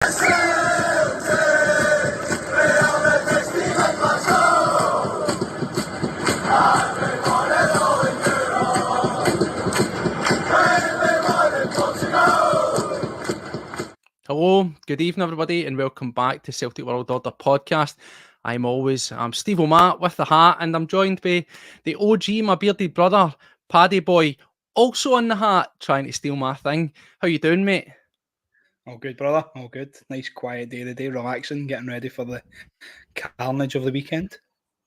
Hello, good evening everybody and welcome back to Celtic World Order podcast. I'm Steve O'Matt with the hat and I'm joined by the OG, my bearded brother, Paddy Boy, also on the hat, trying to steal my thing. How you doing, mate? All good, brother. All good. Nice quiet day today, relaxing, getting ready for the carnage of the weekend.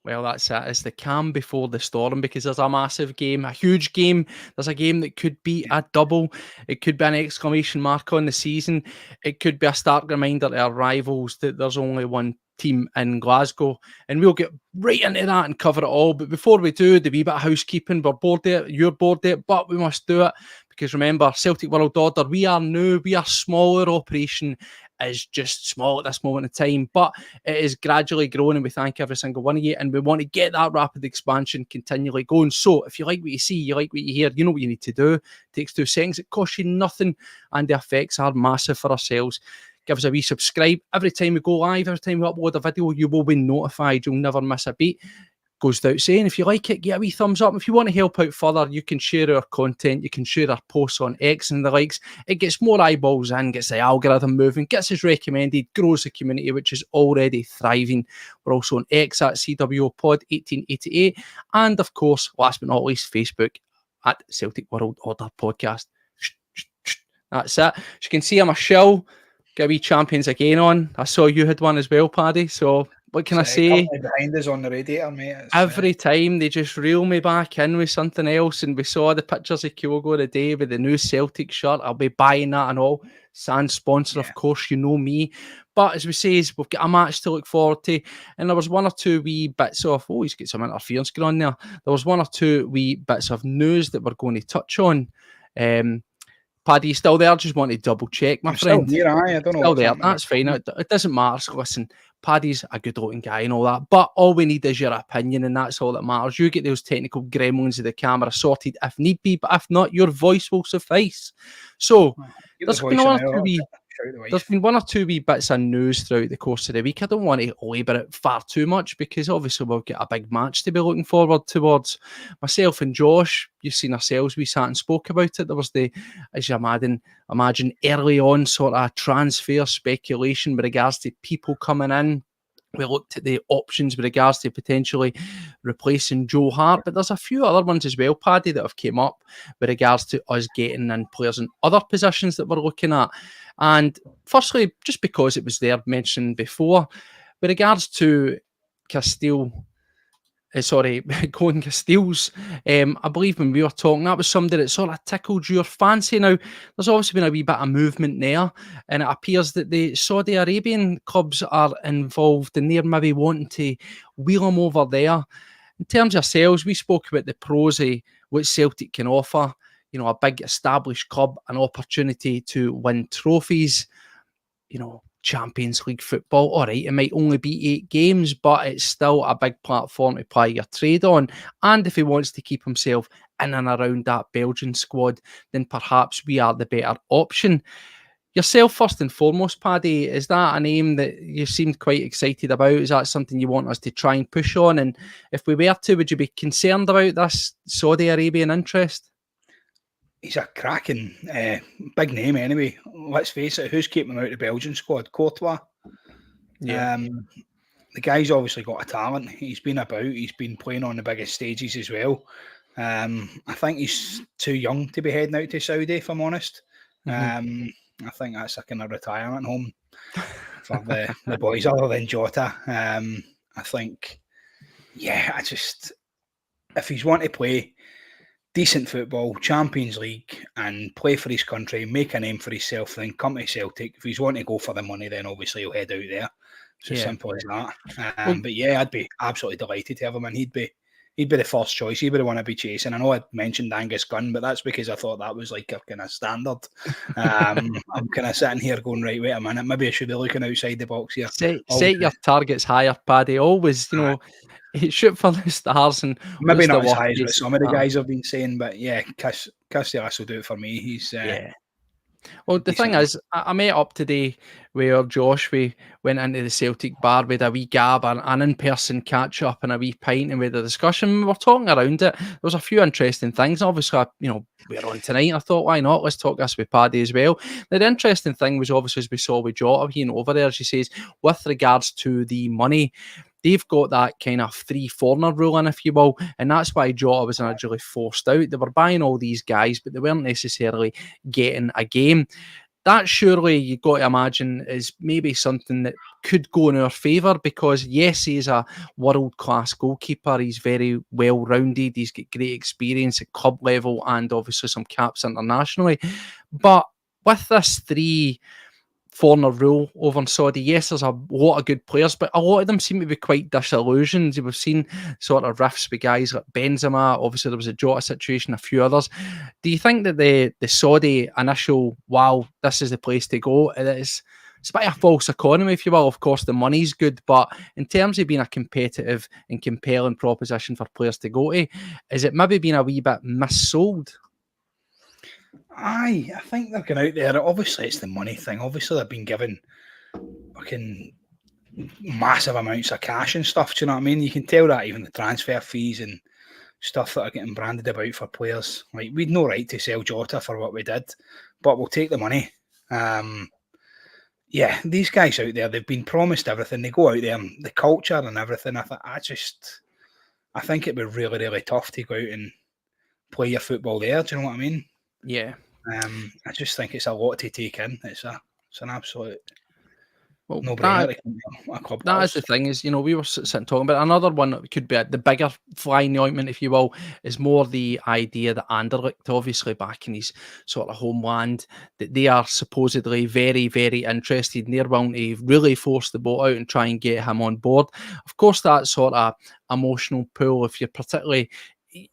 Well, that's it. It's the calm before the storm because there's a massive game, a huge game. There's a game that could be a double. It could be an exclamation mark on the season. It could be a stark reminder to our rivals that there's only one team in Glasgow. And we'll get right into that and cover it all. But before we do, the wee bit of housekeeping, we're bored of it, you're bored of it, but we must do it. Because remember, Celtic World Order, we are new, we are smaller operation, is just small at this moment in time, but it is gradually growing and we thank every single one of you and we want to get that rapid expansion continually going. So if you like what you see, you like what you hear, you know what you need to do. It takes 2 seconds, it costs you nothing and the effects are massive for ourselves. Give us a wee subscribe. Every time we go live, every time we upload a video, you will be notified. You'll never miss a beat. Goes without saying, if you like it, get a wee thumbs up. If you want to help out further, you can share our content, you can share our posts on X and the likes. It gets more eyeballs in, gets the algorithm moving, gets us recommended, grows the community, which is already thriving. We're also on X at CWPod1888, and of course, last but not least, Facebook at Celtic World Order Podcast. That's it. As you can see, I'm a shill. Got a wee champions again on. I saw you had one as well, Paddy, so what can I say? Behind us on the radiator, mate. Every time they just reel me back in with something else, and we saw the pictures of Kyogo today with the new Celtic shirt. I'll be buying that and all. Sans sponsor, of course, you know me. But as we say, we've got a match to look forward to, and there was one or two wee bits of, he's got some interference going on there. There was one or two wee bits of news that we're going to touch on. Paddy, you still there? Just want to double check, my friend. Still there, I don't know. Still there. That's fine. It doesn't matter. So listen, Paddy's a good looking guy and all that, but all we need is your opinion, and that's all that matters. You get those technical gremlins of the camera sorted if need be, but if not, your voice will suffice. So there's been one or two wee bits of news throughout the course of the week. I don't want to labour it far too much because obviously we'll get a big match to be looking forward towards. Myself and Josh, you've seen ourselves, we sat and spoke about it. There was as you imagine early on sort of transfer speculation with regards to people coming in. We looked at the options with regards to potentially replacing Joe Hart, but there's a few other ones as well, Paddy, that have came up with regards to us getting in players in other positions that we're looking at. And firstly, just because it was there mentioned before, with regards to Colin Castiles, I believe when we were talking, that was somebody that sort of tickled your fancy. Now, there's obviously been a wee bit of movement there, and it appears that the Saudi Arabian clubs are involved and they're maybe wanting to wheel him over there. In terms of ourselves, we spoke about the pros of what Celtic can offer. You know, a big established club, an opportunity to win trophies, you know, Champions League football. All right, it might only be 8 games, but it's still a big platform to play your trade on. And if he wants to keep himself in and around that Belgian squad, then perhaps we are the better option. Yourself, first and foremost, Paddy, is that a name that you seemed quite excited about? Is that something you want us to try and push on? And if we were to, would you be concerned about this Saudi Arabian interest? He's a cracking big name anyway. Let's face it, who's keeping him out of the Belgian squad? Courtois. Yeah. The guy's obviously got a talent. He's been about. He's been playing on the biggest stages as well. I think he's too young to be heading out to Saudi, if I'm honest. I think that's a kind of retirement home for the boys other than Jota. I think, if he's wanting to play decent football, Champions League, and play for his country, make a name for himself, then come to Celtic. If he's wanting to go for the money, then obviously he'll head out there. It's as simple as that. But yeah, I'd be absolutely delighted to have him, and he'd be the first choice. He'd be the one I'd be chasing. I know I mentioned Angus Gunn, but that's because I thought that was like a kind of standard. I'm kind of sitting here going, right, wait a minute, maybe I should be looking outside the box here. Set your targets higher, Paddy. Always, shoot for the stars. And maybe not as high as what some of the guys have been saying, but yeah, Casillas will do it for me. He's Well, the thing is, I met up today where Josh, we went into the Celtic bar with a wee gab, an in-person catch-up and a wee pint, and we had a discussion. We were talking around it. There was a few interesting things. Obviously, we're on tonight. I thought, why not? Let's talk this with Paddy as well. The interesting thing was, obviously, as we saw with Jota being over there, she says, with regards to the money, they've got that kind of 3 foreigner rule in, if you will, and that's why Jota was originally forced out. They were buying all these guys, but they weren't necessarily getting a game. That surely, you've got to imagine, is maybe something that could go in our favour, because yes, he's a world-class goalkeeper. He's very well-rounded. He's got great experience at club level and obviously some caps internationally. But with this 3 foreigner rule over in Saudi, yes, there's a lot of good players, but a lot of them seem to be quite disillusioned. We've seen sort of rifts with guys like Benzema. Obviously, there was a Jota situation, a few others. Do you think that the Saudi initial, wow, this is the place to go, it's a bit of a false economy, if you will? Of course, the money's good, but in terms of being a competitive and compelling proposition for players to go to, is it maybe being a wee bit missold? I think they're going out there. Obviously, it's the money thing. Obviously, they've been given fucking massive amounts of cash and stuff. Do you know what I mean? You can tell that even the transfer fees and stuff that are getting branded about for players. Like, we'd no right to sell Jota for what we did, but we'll take the money. Yeah, these guys out there, they've been promised everything. They go out there, and the culture and everything. I think it'd be really, really tough to go out and play your football there. Do you know what I mean? Yeah. I just think it's a lot to take in. It's an absolute That no-brainer. is the thing, is, we were sitting talking about another one that could be the bigger fly in the ointment, if you will, is more the idea that Anderlecht, obviously back in his sort of homeland, that they are supposedly very, very interested, and they're willing to really force the boat out and try and get him on board. Of course, that sort of emotional pull, if you're particularly,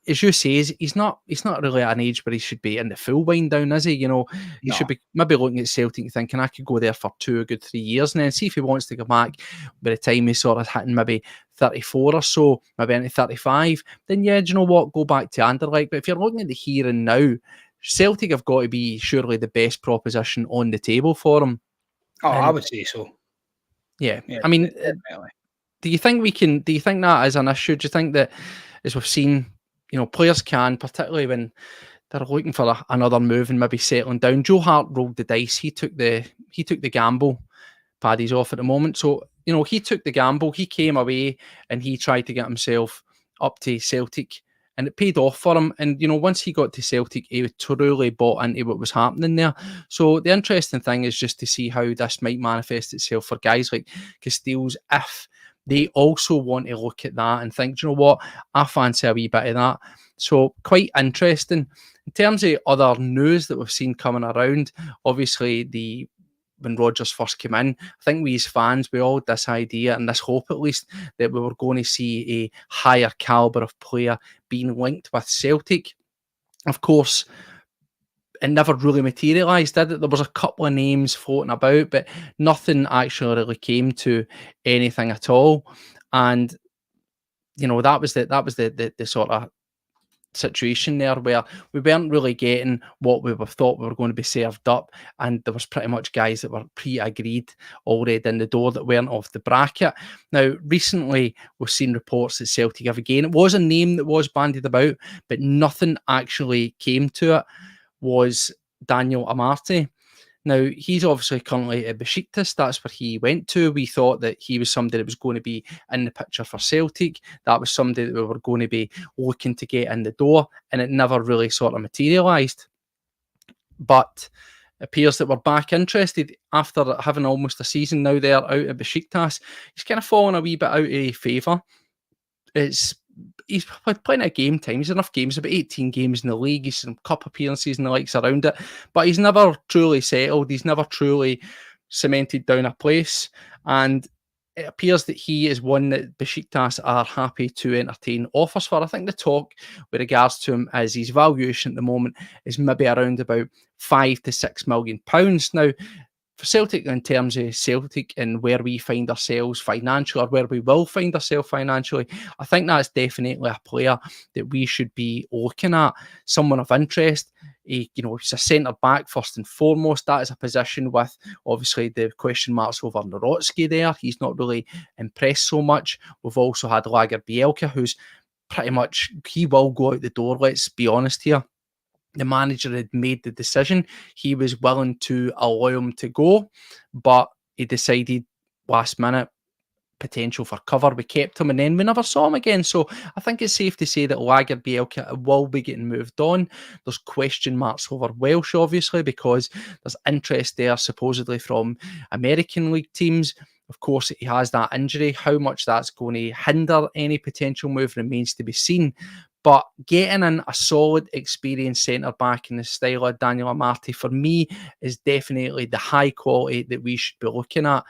as you say, he's not really at an age where he should be in the full wind down, is he? He should be maybe looking at Celtic and thinking, I could go there for 2 good 3 years and then see if he wants to go back by the time he's sort of hitting maybe 34 or so, maybe into 35. Then yeah, do you know what? Go back to Anderlecht. But if you're looking at the here and now, Celtic have got to be surely the best proposition on the table for him. Oh, I would say so. Yeah. I mean, definitely. do you think that is an issue? Do you think that, as we've seen, players can, particularly when they're looking for another move and maybe settling down. Joe Hart rolled the dice. He took the gamble. Paddy's off at the moment. So, he took the gamble. He came away and he tried to get himself up to Celtic, and it paid off for him. And, once he got to Celtic, he truly bought into what was happening there. So the interesting thing is just to see how this might manifest itself for guys like Castells, if they also want to look at that and think, do you know what, I fancy a wee bit of that. So quite interesting. In terms of other news that we've seen coming around, obviously when Rodgers first came in, I think we as fans, we all had this idea and this hope at least that we were going to see a higher calibre of player being linked with Celtic. Of course, it never really materialised, did it? There was a couple of names floating about, but nothing actually really came to anything at all. And that was the sort of situation there, where we weren't really getting what we thought we were going to be served up, and there was pretty much guys that were pre-agreed already in the door that weren't off the bracket. Now, recently we've seen reports that Celtic have again, it was a name that was bandied about, but nothing actually came to it, was Daniel Amartey. Now, he's obviously currently at Besiktas. That's where he went to. We thought that he was somebody that was going to be in the picture for Celtic. That was somebody that we were going to be looking to get in the door, and it never really sort of materialised. But it appears that we're back interested after having almost a season now there out at Besiktas. He's kind of fallen a wee bit out of favour. He's had plenty of game time. He's enough games, about 18 games in the league. He's some cup appearances and the likes around it. But he's never truly settled. He's never truly cemented down a place. And it appears that he is one that Besiktas are happy to entertain offers for. I think the talk with regards to him is his valuation at the moment is maybe around about £5 to £6 million. Now, for Celtic, in terms of Celtic and where we find ourselves financially, or where we will find ourselves financially, I think that's definitely a player that we should be looking at, someone of interest. He's a centre back first and foremost. That is a position with obviously the question marks over Nawrocki there. He's not really impressed so much. We've also had Lagerbielke, who's pretty much, he will go out the door, let's be honest here. The manager had made the decision. He was willing to allow him to go, but he decided last minute, potential for cover. We kept him and then we never saw him again. So I think it's safe to say that Lagerbielke will be getting moved on. There's question marks over Welsh, obviously, because there's interest there supposedly from American league teams. Of course, he has that injury. How much that's going to hinder any potential move remains to be seen. But getting in a solid, experienced centre-back in the style of Daniel Amartey, for me, is definitely the high quality that we should be looking at.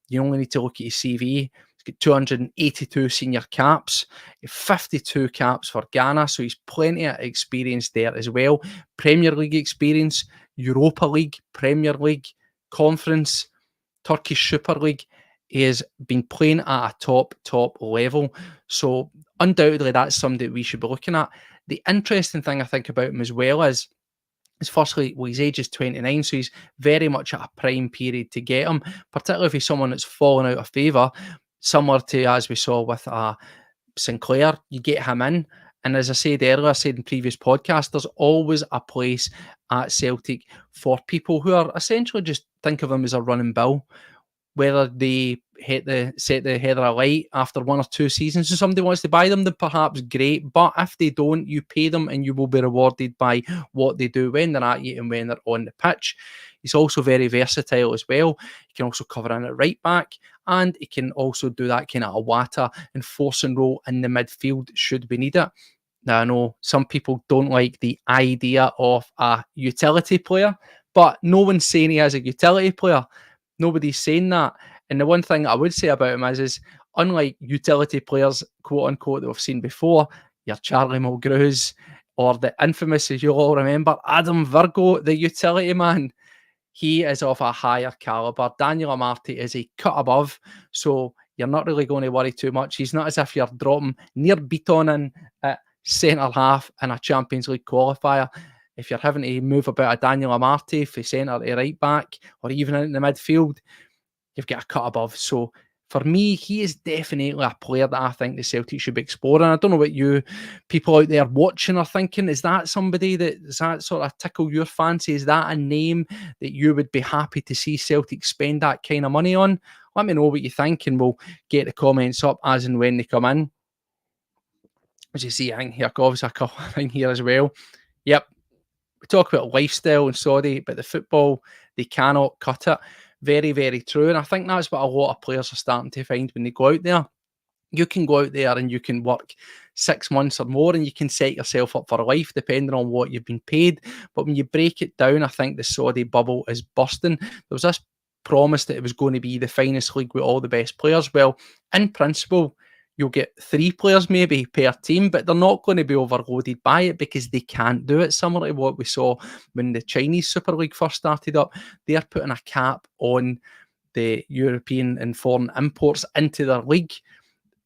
You only need to look at his CV. He's got 282 senior caps, 52 caps for Ghana, so he's plenty of experience there as well. Premier League experience, Europa League, Premier League, Conference, Turkish Super League. He has been playing at a top level. So undoubtedly that's something that we should be looking at. The interesting thing I think about him as well is firstly, his age is 29, so he's very much at a prime period to get him, particularly if he's someone that's fallen out of favour, similar to as we saw with Sinclair. You get him in, and as I said earlier, I said in previous podcasts, there's always a place at Celtic for people who are essentially just think of him as a running bill. Whether they set the header alight after 1 or 2 seasons and somebody wants to buy them, then perhaps great. But if they don't, you pay them and you will be rewarded by what they do when they're at you and when they're on the pitch. He's also very versatile as well. He can also cover in at right back, and he can also do that kind of Awata enforcing role in the midfield should we need it. Now, I know some people don't like the idea of a utility player, but no one's saying he is a utility player. Nobody's saying that. And the one thing I would say about him is unlike utility players, quote unquote, that we've seen before, your Charlie Mulgrews, or the infamous, as you'll all remember, Adam Virgo, the utility man, he is of a higher calibre. Daniel Amartey is a cut above, so you're not really going to worry too much. He's not as if you're dropping near Beaton in at centre half in a Champions League qualifier. If you're having to move about a Daniel Amartey for centre to right back, or even in the midfield, you've got a cut above. So for me, he is definitely a player that I think the Celtic should be exploring. I don't know what you people out there watching are thinking. Is that somebody does that sort of tickle your fancy? Is that a name that you would be happy to see Celtic spend that kind of money on? Let me know what you think, and we'll get the comments up as and when they come in. As you see, I think here, obviously a couple in here as well. Yep. We talk about lifestyle and Saudi, but the football, they cannot cut it. Very, very true. And I think that's what a lot of players are starting to find when they go out there. You can go out there and you can work 6 months or more and you can set yourself up for life depending on what you've been paid. But when you break it down, I think the Saudi bubble is busting. There was this promise that it was going to be the finest league with all the best players. Well, in principle, you'll get 3 players maybe per team, but they're not going to be overloaded by it because they can't do it. Similar to what we saw when the Chinese Super League first started up. They're putting a cap on the European and foreign imports into their league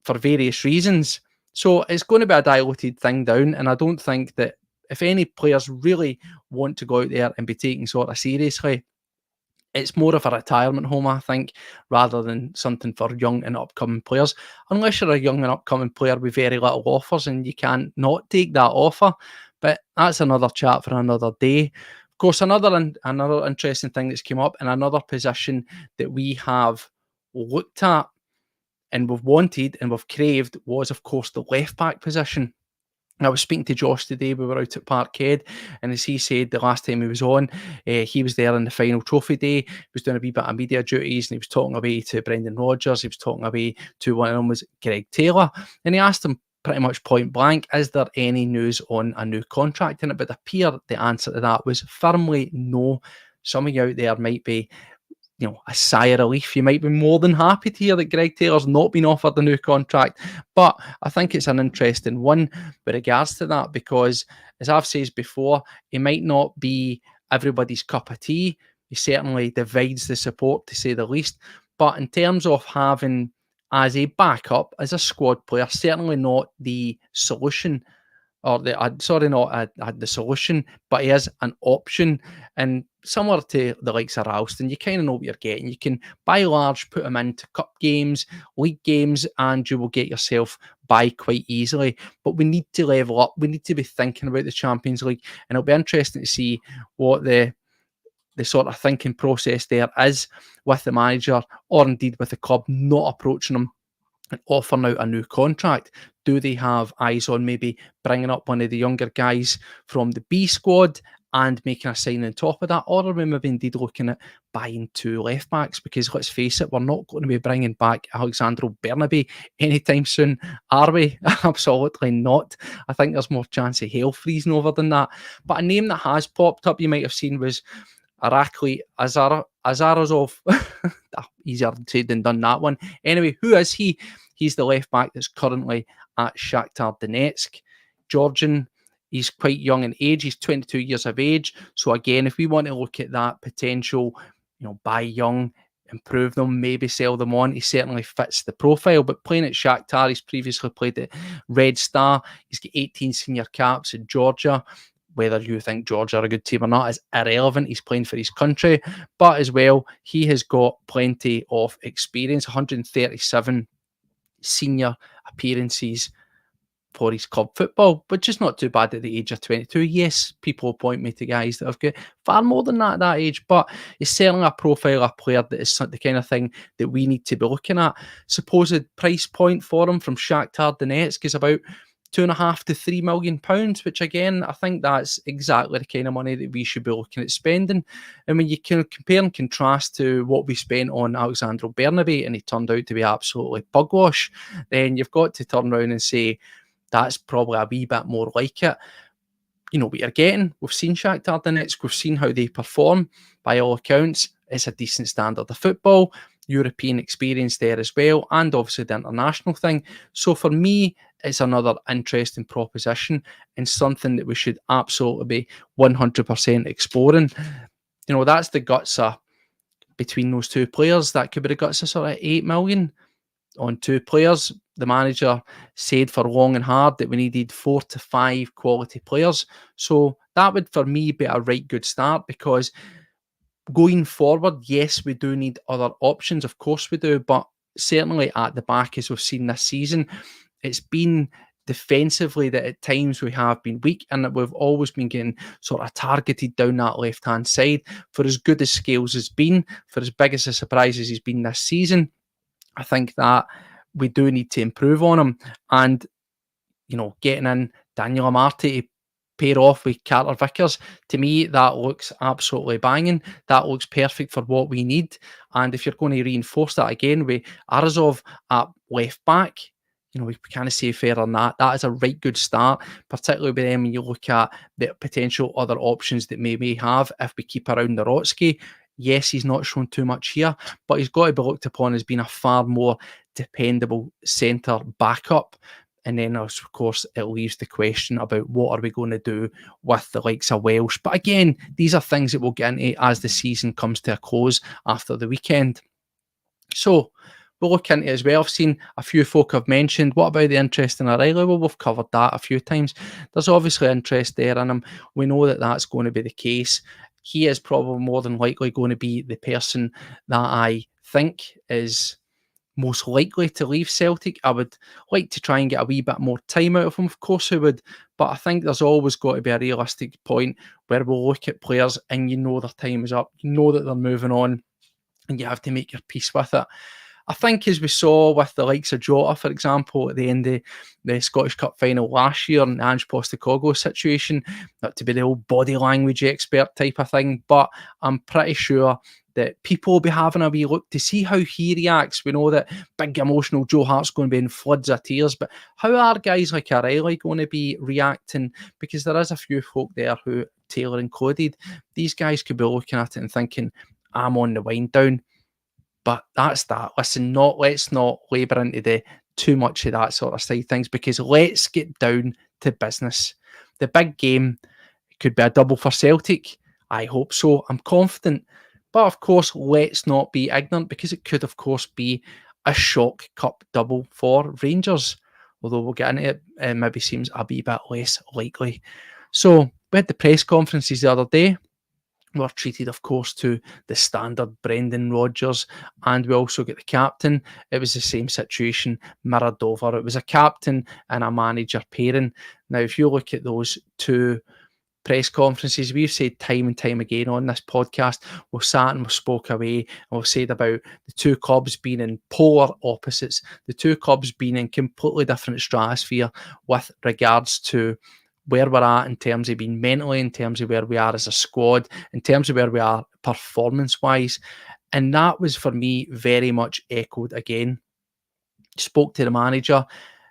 for various reasons. So it's going to be a diluted thing down, and I don't think that if any players really want to go out there and be taken sort of seriously, it's more of a retirement home, I think, rather than something for young and upcoming players. Unless you're a young and upcoming player with very little offers and you can't not take that offer. But that's another chat for another day. Of course, another interesting thing that's come up, and another position that we have looked at and we've wanted and we've craved was, of course, the left back position. I was speaking to Josh today. We were out at Parkhead, and as he said the last time he was on, he was there on the final trophy day. He was doing a wee bit of media duties, and he was talking away to Brendan Rodgers. He was talking away to one of them was Greg Taylor, and he asked him pretty much point blank, is there any news on a new contract in it? But it appeared the answer to that was firmly no. Some of you out there might be a sigh of relief. You might be more than happy to hear that Greg Taylor's not been offered a new contract. But I think it's an interesting one with regards to that, because as I've said before, he might not be everybody's cup of tea. He certainly divides the support, to say the least. But in terms of having as a backup, as a squad player, certainly not the solution, or not the solution, but he is an option. And similar to the likes of Ralston, you kind of know what you're getting. You can, by large, put him into cup games, league games, and you will get yourself by quite easily. But we need to level up. We need to be thinking about the Champions League, and it'll be interesting to see what the sort of thinking process there is with the manager, or indeed with the club not approaching him and offering out a new contract. Do they have eyes on maybe bringing up one of the younger guys from the B squad and making a sign on top of that? Or are we maybe indeed looking at buying 2 left backs? Because let's face it, we're not going to be bringing back Alexandro Bernabe anytime soon, are we? Absolutely not. I think there's more chance of hell freezing over than that. But a name that has popped up, you might have seen, was Arakli Azarazov. Easier said than done, that one. Anyway, who is he? He's the left back that's currently at Shakhtar Donetsk. Georgian. He's quite young in age. He's 22 years of age. So again, if we want to look at that potential, buy young, improve them, maybe sell them on, he certainly fits the profile. But playing at Shakhtar, he's previously played at Red Star. He's got 18 senior caps at Georgia. Whether you think Georgia are a good team or not is irrelevant. He's playing for his country. But as well, he has got plenty of experience, 137 senior appearances for his club football, which is not too bad at the age of 22. Yes, people point me to guys that have got far more than that at that age, but it's certainly a profile of player that is the kind of thing that we need to be looking at. Supposed price point for him from Shakhtar Donetsk is about £2.5 to £3 million, which again, I think that's exactly the kind of money that we should be looking at spending. And when you can compare and contrast to what we spent on Alexandro Bernabe, and he turned out to be absolutely pugwash, then you've got to turn around and say, that's probably a wee bit more like it. You know what you're getting. We've seen Shakhtar Donetsk. We've seen how they perform. By all accounts, it's a decent standard of football. European experience there as well, and obviously the international thing. So for me, it's another interesting proposition and something that we should absolutely be 100% exploring. That's the guts of between those two players. That could be the guts of sort of 8 million on 2 players. The manager said for long and hard that we needed 4 to 5 quality players. So that would, for me, be a right good start, because going forward, yes, we do need other options. Of course we do. But certainly at the back, as we've seen this season, it's been defensively that at times we have been weak, and that we've always been getting sort of targeted down that left-hand side. For as good as Scales has been, for as big as a surprise as he's been this season, I think that we do need to improve on him. And, getting in Daniel Amartey to pair off with Carter Vickers, to me, that looks absolutely banging. That looks perfect for what we need. And if you're going to reinforce that again with Arazov at left back, we can't say fair on that. That is a right good start, particularly with them when you look at the potential other options that we may have if we keep around Narotsky. Yes, he's not shown too much here, but he's got to be looked upon as being a far more dependable centre backup. And then, of course, it leaves the question about what are we going to do with the likes of Welsh. But again, these are things that we'll get into as the season comes to a close after the weekend. So we'll look into it as well. I've seen a few folk have mentioned, what about the interest in O'Reilly? Well, we've covered that a few times. There's obviously interest there in him. We know that that's going to be the case. He is probably more than likely going to be the person that I think is most likely to leave Celtic. I would like to try and get a wee bit more time out of him, of course I would, but I think there's always got to be a realistic point where we'll look at players and their time is up, that they're moving on, and you have to make your peace with it. I think, as we saw with the likes of Jota, for example, at the end of the Scottish Cup final last year, and Ange Postecoglou's situation, not to be the old body language expert type of thing, but I'm pretty sure that people will be having a wee look to see how he reacts. We know that big emotional Joe Hart's going to be in floods of tears, but how are guys like O'Reilly going to be reacting? Because there is a few folk there who, Taylor included, these guys could be looking at it and thinking, I'm on the wind down. But that's that. Listen, let's not labour into too much of that sort of side things, because let's get down to business. The big game could be a double for Celtic. I hope so. I'm confident. But of course, let's not be ignorant, because it could, of course, be a shock cup double for Rangers. Although we'll get into it, it maybe seems a wee bit less likely. So we had the press conferences the other day. We were treated, of course, to the standard Brendan Rodgers, and we also get the captain. It was the same situation, mirrored over. It was a captain and a manager pairing. Now, if you look at those two press conferences, we've said time and time again on this podcast, we've sat and we've spoke away, and we've said about the two clubs being in polar opposites, the two clubs being in completely different stratosphere with regards to where we're at in terms of being mentally, in terms of where we are as a squad, in terms of where we are performance-wise. And that was, for me, very much echoed again. Spoke to the manager,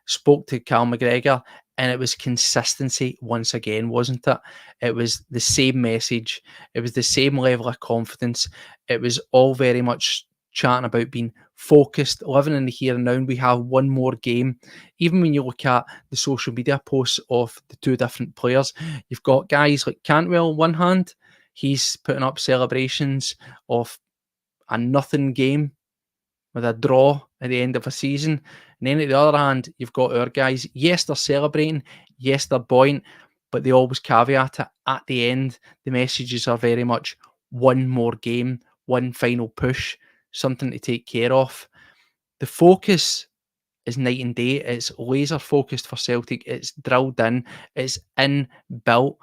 spoke to Cal McGregor, and it was consistency once again, wasn't it? It was the same message. It was the same level of confidence. It was all very much chatting about being focused, living in the here and now. And we have one more game. Even when you look at the social media posts of the two different players, you've got guys like Cantwell on one hand. He's putting up celebrations of a nothing game with a draw at the end of a season. And then at the other hand, you've got our guys. Yes, they're celebrating. Yes, they're buoyant. But they always caveat it. At the end, the messages are very much one more game, one final push, something to take care of. The focus is night and day. It's laser focused for Celtic. It's drilled in. It's inbuilt.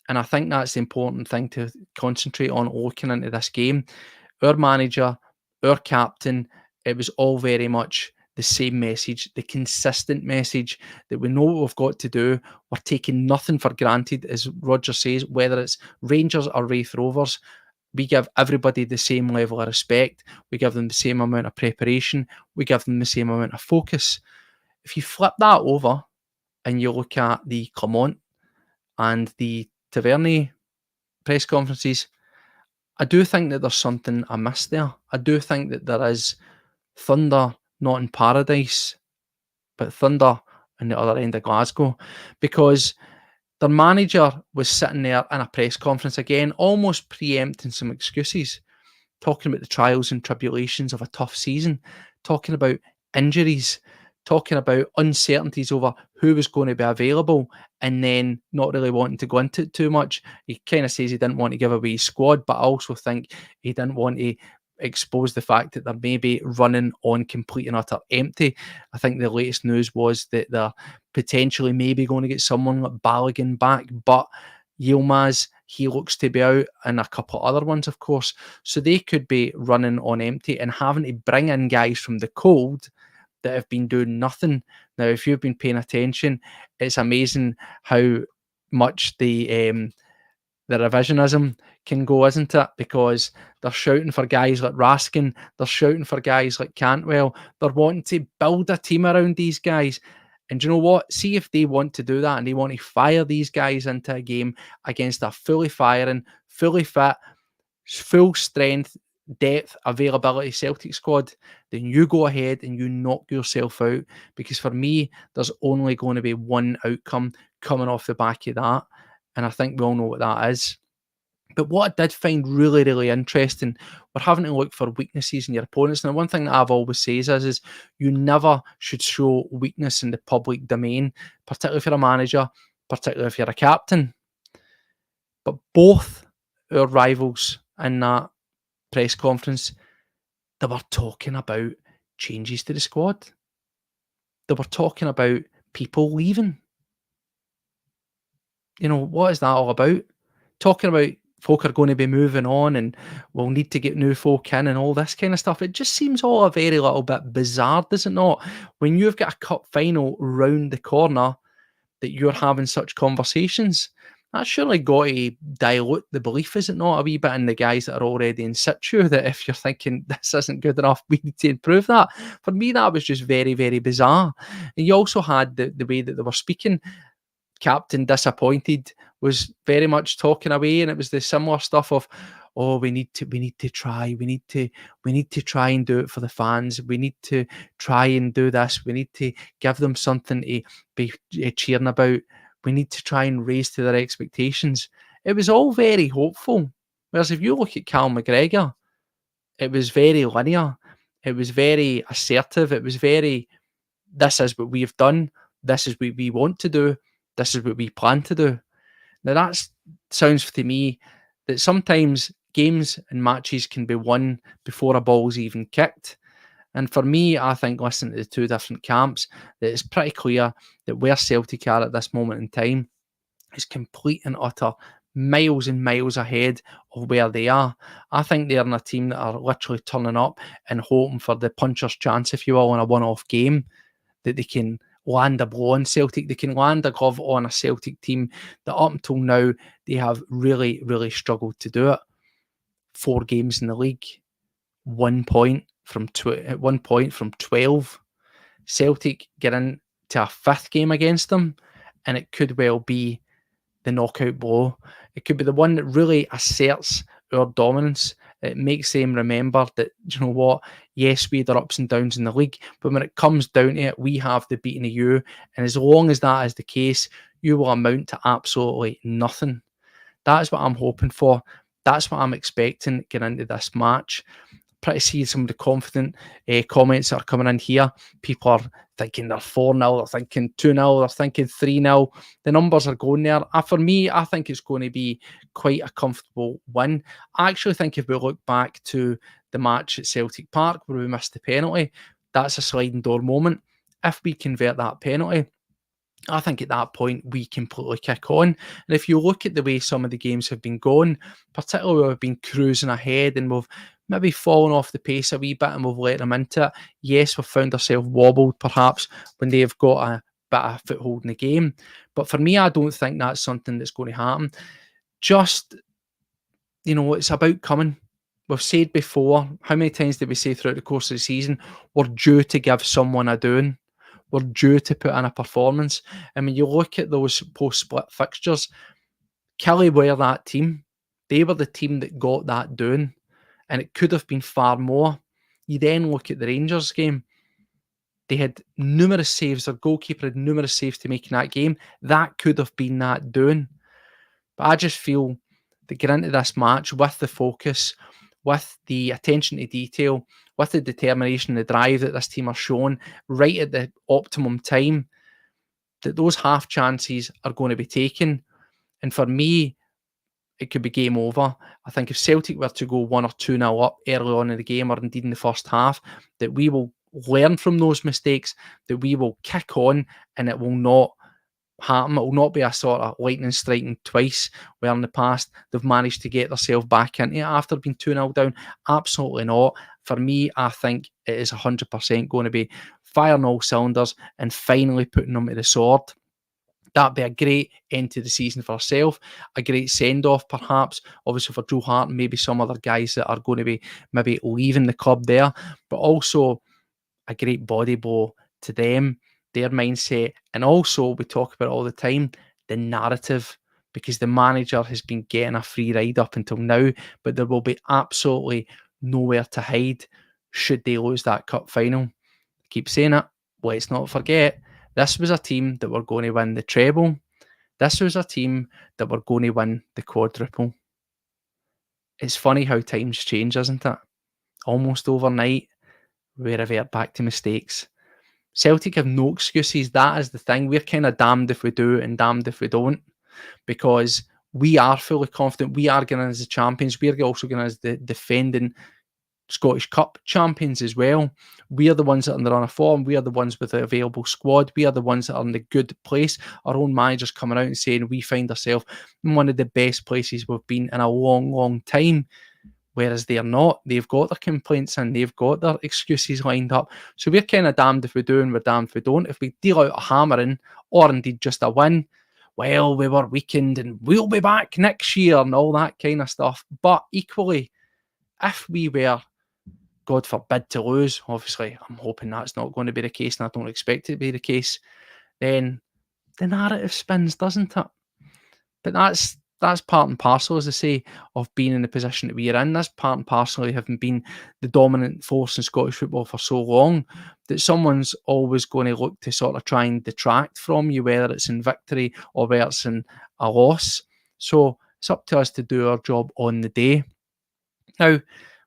And I think that's the important thing to concentrate on looking into this game. Our manager, our captain, it was all very much the same message, the consistent message that we know what we've got to do. We're taking nothing for granted, as Roger says, whether it's Rangers or Wraith Rovers. We give everybody the same level of respect. We give them the same amount of preparation. We give them the same amount of focus. If you flip that over and you look at the Clermont and the Taverny press conferences, I do think that there's something amiss there. I do think that there is thunder not in paradise, but thunder on the other end of Glasgow, because their manager was sitting there in a press conference again, almost preempting some excuses, talking about the trials and tribulations of a tough season, talking about injuries, talking about uncertainties over who was going to be available, and then not really wanting to go into it too much. He kind of says he didn't want to give away his squad, but I also think he didn't want to expose the fact that they're maybe running on complete and utter empty. I think the latest news was that they're potentially maybe going to get someone like Balogun back, but Yilmaz, he looks to be out, and a couple of other ones, of course. So they could be running on empty and having to bring in guys from the cold that have been doing nothing. Now, if you've been paying attention, it's amazing how much the revisionism can go, isn't it? Because they're shouting for guys like Raskin, they're shouting for guys like Cantwell, they're wanting to build a team around these guys. And do you know what? See if they want to do that and they want to fire these guys into a game against a fully firing, fully fit, full strength, depth, availability Celtic squad, then you go ahead and you knock yourself out. Because for me, there's only going to be one outcome coming off the back of that. And I think we all know what that is. But what I did find really, really interesting, we're having to look for weaknesses in your opponents. Now, one thing that I've always says is you never should show weakness in the public domain, particularly if you're a manager, particularly if you're a captain. But both our rivals in that press conference, they were talking about changes to the squad. They were talking about people leaving. You know, what is that all about? Talking about folk are going to be moving on and we'll need to get new folk in and all this kind of stuff. It just seems all a very little bit bizarre, does it not? When you've got a cup final round the corner that you're having such conversations, that's surely got to dilute the belief, is it not, a wee bit in the guys that are already in situ, that if you're thinking this isn't good enough, we need to improve that. For me, that was just very, very bizarre. And you also had the way that they were speaking. Captain disappointed was very much talking away, and it was the similar stuff of, oh, we need to try, we need to try and do it for the fans, we need to try and do this, we need to give them something to be cheering about, we need to try and raise to their expectations. It was all very hopeful. Whereas if you look at Cal McGregor, it was very linear. It was very assertive. It was very, this is what we've done. This is what we want to do. This is what we plan to do. Now that sounds to me that sometimes games and matches can be won before a ball's even kicked. And for me, I think listening to the two different camps, that it's pretty clear that where Celtic are at this moment in time is complete and utter miles and miles ahead of where they are. I think they're in a team that are literally turning up and hoping for the puncher's chance, if you will, in a one-off game, that they can land a blow on Celtic. They can land a glove on a Celtic team that up until now, they have really, really struggled to do it. 4 games in the league, 1 point from 12. Celtic get into a 5th game against them, and it could well be the knockout blow. It could be the one that really asserts our dominance. It makes them remember that, you know what, yes, we had our ups and downs in the league, but when it comes down to it, we have the beating of you. And as long as that is the case, you will amount to absolutely nothing. That is what I'm hoping for. That's what I'm expecting getting into this match. Pretty see some of the confident comments that are coming in here. People are thinking they're 4-0, they're thinking 2-0, they're thinking 3-0. The numbers are going there. For me, I think it's going to be quite a comfortable win. I actually think if we look back to the match at Celtic Park where we missed the penalty, that's a sliding door moment. If we convert that penalty, I think at that point we completely kick on. And if you look at the way some of the games have been going, particularly we've been cruising ahead and we've maybe fallen off the pace a wee bit and we've let them into it. Yes, we've found ourselves wobbled perhaps when they've got a bit of foothold in the game. But for me, I don't think that's something that's going to happen. Just, it's about coming. We've said before, how many times did we say throughout the course of the season, we're due to give someone a doing. We're due to put in a performance. And when you look at those post-split fixtures, Kelly were that team. They were the team that got that doing. And it could have been far more. You then look at the Rangers game. They had numerous saves. Their goalkeeper had numerous saves to make in that game. That could have been that doing. But I just feel that get into this match with the focus, with the attention to detail, with the determination and the drive that this team are showing right at the optimum time, that those half chances are going to be taken. And for me, it could be game over. I think if Celtic were to go 1 or 2-0 up early on in the game, or indeed in the first half, that we will learn from those mistakes, that we will kick on, and it will not happen. It will not be a sort of lightning striking twice where in the past they've managed to get themselves back into it after being 2-0 down. Absolutely not. For me, I think it is 100% going to be firing all cylinders and finally putting them to the sword. That'd be a great end to the season for ourselves, a great send-off perhaps, obviously for Joe Hart and maybe some other guys that are going to be maybe leaving the club there, but also a great body blow to them, their mindset, and also we talk about it all the time, the narrative, because the manager has been getting a free ride up until now, but there will be absolutely nowhere to hide should they lose that cup final. I keep saying it, let's not forget, this was a team that were going to win the treble. This was a team that were going to win the quadruple. It's funny how times change, isn't it? Almost overnight, we revert back to mistakes. Celtic have no excuses. That is the thing. We're kind of damned if we do and damned if we don't, because we are fully confident. We are going as the champions. We're also going as the defending Scottish Cup champions as well. We are the ones that are on the run of form. We are the ones with the available squad. We are the ones that are in the good place. Our own managers coming out and saying we find ourselves in one of the best places we've been in a long, long time. Whereas they're not. They've got their complaints and they've got their excuses lined up. So we're kind of damned if we do and we're damned if we don't. If we deal out a hammering or indeed just a win, well, we were weakened and we'll be back next year and all that kind of stuff. But equally, if we were, God forbid, to lose, obviously I'm hoping that's not going to be the case and I don't expect it to be the case, then the narrative spins, doesn't it? But that's part and parcel, as I say, of being in the position that we are in. That's part and parcel of having been the dominant force in Scottish football for so long, that someone's always going to look to sort of try and detract from you, whether it's in victory or whether it's in a loss. So it's up to us to do our job on the day. Now,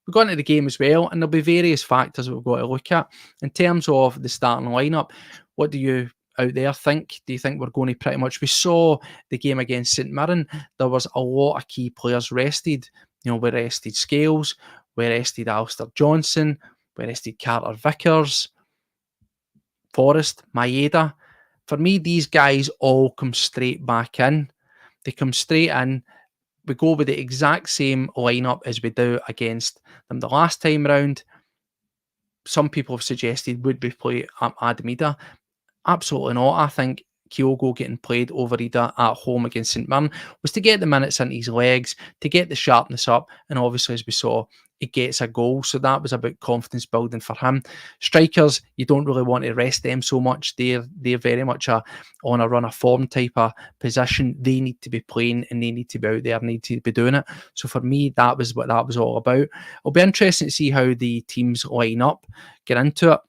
we go into the game as well, and there'll be various factors that we've got to look at. In terms of the starting lineup, what do you out there think? Do you think we're going to pretty much... We saw the game against St Mirren, there was a lot of key players rested. We rested Scales, we rested Alistair Johnson, we rested Carter Vickers, Forrest, Maeda. For me, these guys all come straight back in. They come straight in. We go with the exact same lineup as we do against them the last time round. Some people have suggested, would we play Adam Idah? Absolutely not. I think Kyogo getting played over Idah at home against St Mirren was to get the minutes into his legs, to get the sharpness up, and obviously, as we saw, he gets a goal. So that was about confidence building for him. Strikers, you don't really want to rest them so much. They're very much on a run of form type of position. They need to be playing and they need to be out there and need to be doing it. So for me, that was what that was all about. It'll be interesting to see how the teams line up, get into it.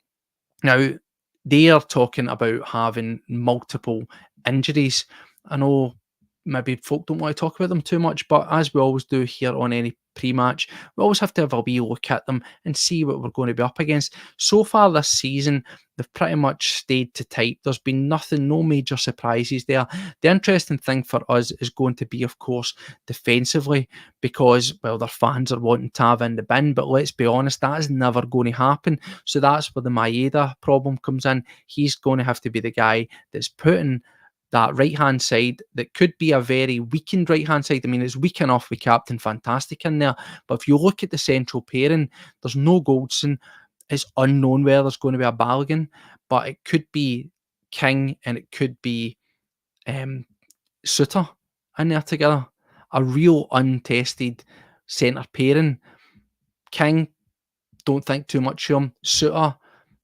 Now, they are talking about having multiple injuries. I know maybe folk don't want to talk about them too much, but as we always do here on any pre-match, we always have to have a wee look at them and see what we're going to be up against. So far this season, they've pretty much stayed to type. There's been nothing, no major surprises there. The interesting thing for us is going to be, of course, defensively, because, well, their fans are wanting to have in the bin, but let's be honest, that is never going to happen. So that's where the Maeda problem comes in. He's going to have to be the guy that's putting that right-hand side that could be a very weakened right-hand side. I mean, it's weak enough with Captain Fantastic in there, but if you look at the central pairing, there's no Goldson. It's unknown where there's going to be a Balogun, but it could be King and it could be Suter in there together. A real untested centre pairing. King, don't think too much of him. Suter,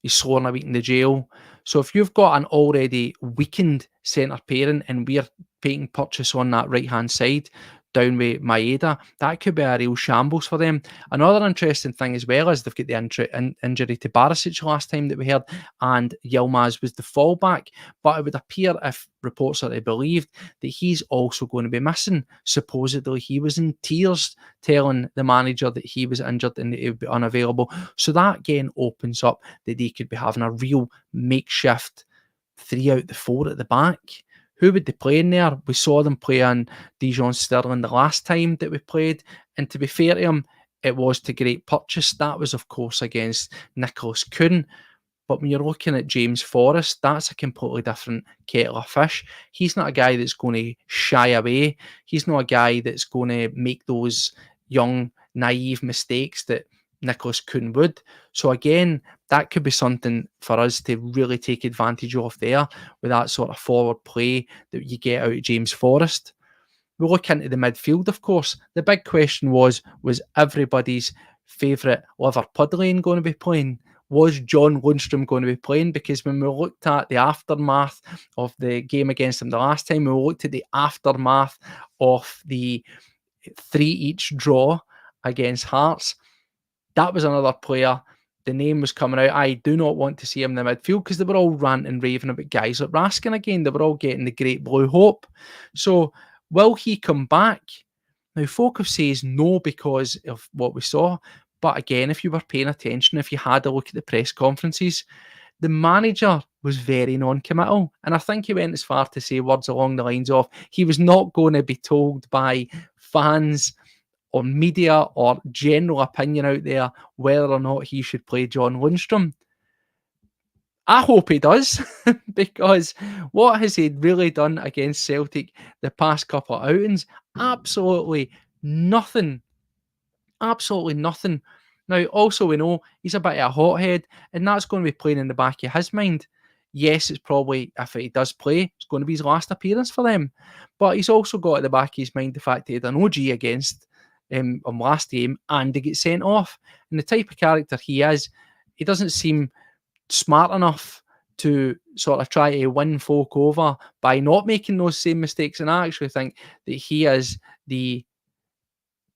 he's sworn a week in the jail. So if you've got an already weakened centre pairing and we're taking purchase on that right-hand side down with Maeda, that could be a real shambles for them. Another interesting thing as well is they've got the injury to Barisic last time that we heard, and Yilmaz was the fallback, but it would appear, if reports are to be believed, that he's also going to be missing. Supposedly he was in tears telling the manager that he was injured and that he would be unavailable. So that again opens up that they could be having a real makeshift 3 out the 4 at the back. Who would they play in there? We saw them play on Dijon Sterling the last time that we played, and to be fair to him, it was to great purchase. That was, of course, against Nicholas Kuhn. But when you're looking at James Forrest, that's a completely different kettle of fish. He's not a guy that's going to shy away. He's not a guy that's going to make those young, naive mistakes that Nicholas Kuhn would. So again, that could be something for us to really take advantage of there with that sort of forward play that you get out of James Forrest. We look into the midfield, of course. The big question was everybody's favourite Liverpudlian going to be playing? Was John Lundstrom going to be playing? Because when we looked at the aftermath of the game against them the last time, we looked at the aftermath of the 3-each draw against Hearts, that was another player. The name was coming out. I do not want to see him in the midfield because they were all ranting and raving about guys like Raskin again. They were all getting the great blue hope. So will he come back? Now, folk have says no because of what we saw. But again, if you were paying attention, if you had a look at the press conferences, the manager was very non-committal. And I think he went as far to say words along the lines of he was not going to be told by fans or media or general opinion out there whether or not he should play John Lundstrom. I hope he does, because what has he really done against Celtic the past couple of outings? Absolutely nothing. Absolutely nothing. Now, also we know he's a bit of a hothead, and that's going to be playing in the back of his mind. Yes, it's probably, if he does play, it's going to be his last appearance for them. But he's also got at the back of his mind the fact that he had an OG against last game and he gets sent off. And the type of character he is, he doesn't seem smart enough to sort of try to win folk over by not making those same mistakes. And I actually think that he is the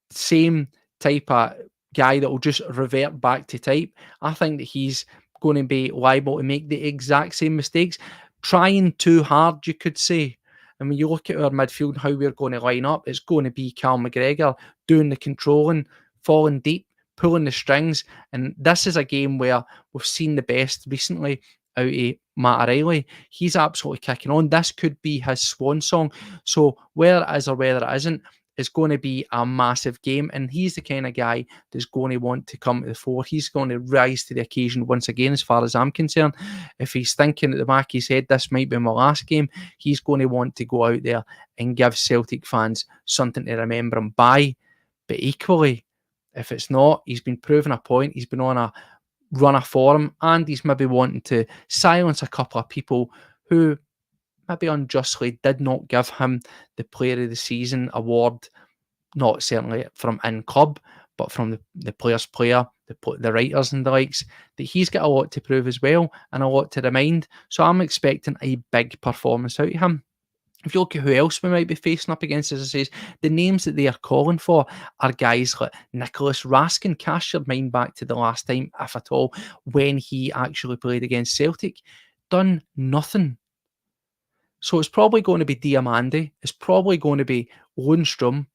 same type of guy that will just revert back to type. I think that he's going to be liable to make the exact same mistakes, trying too hard, you could say. And when you look at our midfield and how we're going to line up, it's going to be Cal McGregor doing the controlling, falling deep, pulling the strings. And this is a game where we've seen the best recently out of Matt O'Reilly. He's absolutely kicking on. This could be his swan song. So whether it is or whether it isn't, it's going to be a massive game. And he's the kind of guy that's going to want to come to the fore. He's going to rise to the occasion once again, as far as I'm concerned. If he's thinking at the back of his head, this might be my last game, he's going to want to go out there and give Celtic fans something to remember him by. But equally, if it's not, he's been proving a point. He's been on a run of form, and he's maybe wanting to silence a couple of people who maybe unjustly did not give him the Player of the Season award, not certainly from in-club, but from the player's player, the writers and the likes, that he's got a lot to prove as well and a lot to remind. So I'm expecting a big performance out of him. If you look at who else we might be facing up against, as I say, the names that they are calling for are guys like Nicholas Raskin. Cast your mind back to the last time, if at all, when he actually played against Celtic. Done nothing. So it's probably going to be Diamande. It's probably going to be Lundstrom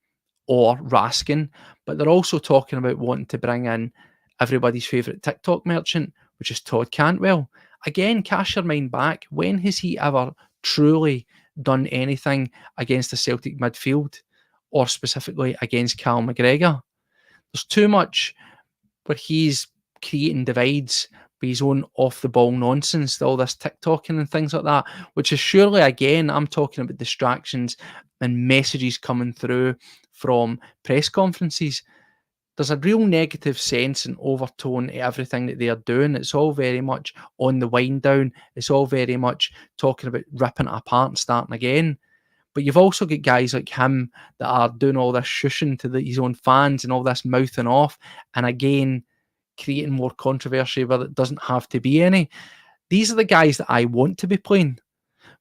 or Raskin. But they're also talking about wanting to bring in everybody's favourite TikTok merchant, which is Todd Cantwell. Again, cast your mind back. When has he ever truly done anything against the Celtic midfield, or specifically against Cal McGregor? There's too much where he's creating divides with his own off-the-ball nonsense, all this TikToking and things like that, which is surely, again, I'm talking about distractions and messages coming through from press conferences. There's a real negative sense and overtone to everything that they are doing. It's all very much on the wind down. It's all very much talking about ripping it apart and starting again. But you've also got guys like him that are doing all this shushing to his own fans and all this mouthing off, and again, creating more controversy where it doesn't have to be any. These are the guys that I want to be playing.